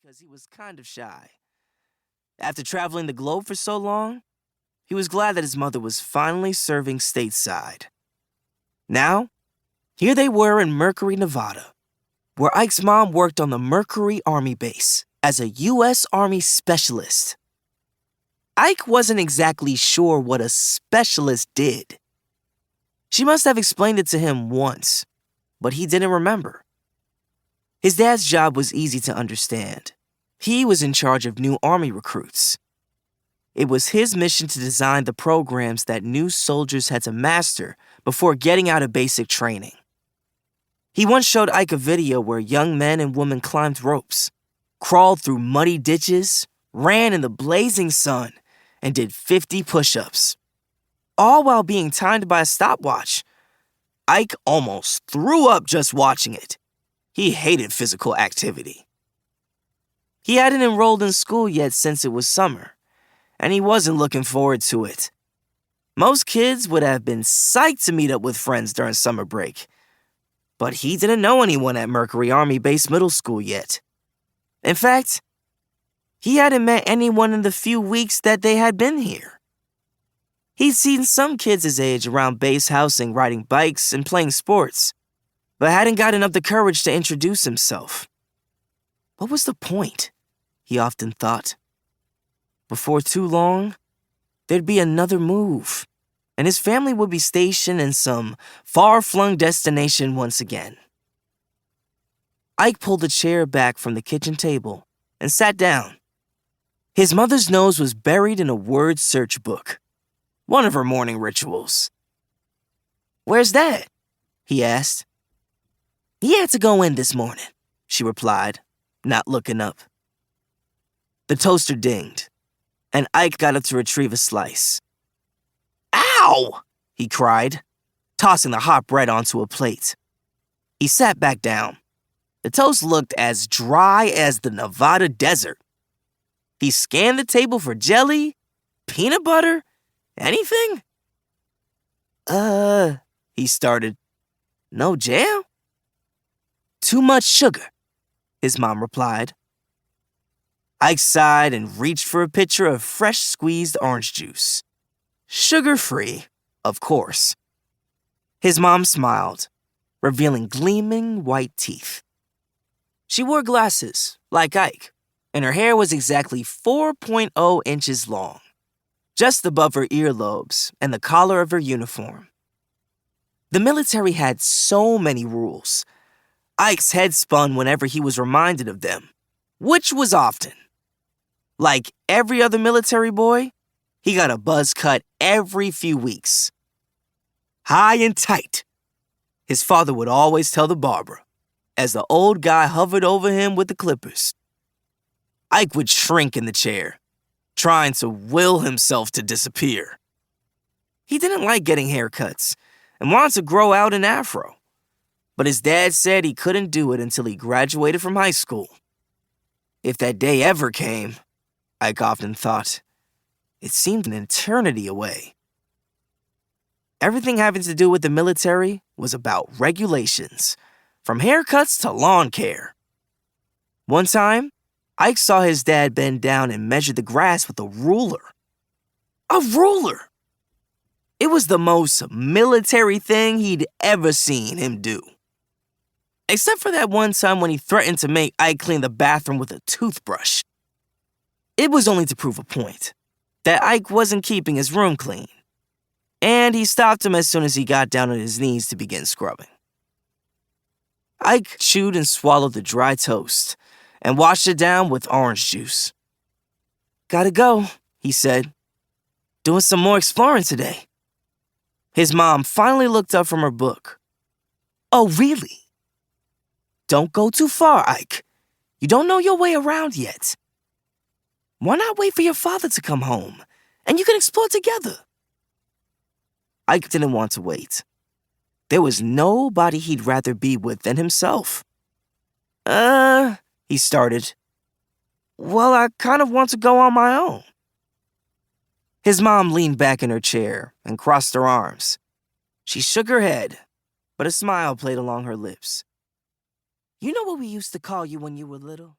because he was kind of shy. After traveling the globe for so long, he was glad that his mother was finally serving stateside. Now, here they were in Mercury, Nevada, where Ike's mom worked on the Mercury Army base as a U.S. Army specialist. Ike wasn't exactly sure what a specialist did. She must have explained it to him once, but he didn't remember. His dad's job was easy to understand. He was in charge of new Army recruits. It was his mission to design the programs that new soldiers had to master before getting out of basic training. He once showed Ike a video where young men and women climbed ropes, crawled through muddy ditches, ran in the blazing sun, and did 50 push-ups, all while being timed by a stopwatch. Ike almost threw up just watching it. He hated physical activity. He hadn't enrolled in school yet since it was summer, and he wasn't looking forward to it. Most kids would have been psyched to meet up with friends during summer break, but he didn't know anyone at Mercury Army Base Middle School yet. In fact, he hadn't met anyone in the few weeks that they had been here. He'd seen some kids his age around base housing riding bikes and playing sports, but hadn't gotten up the courage to introduce himself. What was the point? He often thought. Before too long, there'd be another move, and his family would be stationed in some far-flung destination once again. Ike pulled a chair back from the kitchen table and sat down. His mother's nose was buried in a word search book, one of her morning rituals. "Where's Dad?" he asked. "He had to go in this morning," she replied, not looking up. The toaster dinged, and Ike got up to retrieve a slice. "Ow!" he cried, tossing the hot bread onto a plate. He sat back down. The toast looked as dry as the Nevada desert. He scanned the table for jelly, peanut butter, anything? He started. "No jam?" "Too much sugar," his mom replied. Ike sighed and reached for a pitcher of fresh squeezed orange juice. Sugar-free, of course. His mom smiled, revealing gleaming white teeth. She wore glasses, like Ike, and her hair was exactly 4.0 inches long, just above her earlobes and the collar of her uniform. The military had so many rules. Ike's head spun whenever he was reminded of them, which was often. Like every other military boy, he got a buzz cut every few weeks. "High and tight," his father would always tell the barber, as the old guy hovered over him with the clippers. Ike would shrink in the chair, trying to will himself to disappear. He didn't like getting haircuts and wanted to grow out an afro, but his dad said he couldn't do it until he graduated from high school. If that day ever came, Ike often thought, it seemed an eternity away. Everything having to do with the military was about regulations, from haircuts to lawn care. One time, Ike saw his dad bend down and measure the grass with a ruler. A ruler! It was the most military thing he'd ever seen him do. Except for that one time when he threatened to make Ike clean the bathroom with a toothbrush. It was only to prove a point, that Ike wasn't keeping his room clean. And he stopped him as soon as he got down on his knees to begin scrubbing. Ike chewed and swallowed the dry toast and washed it down with orange juice. "Gotta go," he said. "Doing some more exploring today." His mom finally looked up from her book. "Oh, really?" "Don't go too far, Ike. You don't know your way around yet. Why not wait for your father to come home, and you can explore together?" Ike didn't want to wait. There was nobody he'd rather be with than himself. He started. "Well, I kind of want to go on my own." His mom leaned back in her chair and crossed her arms. She shook her head, but a smile played along her lips. "You know what we used to call you when you were little?"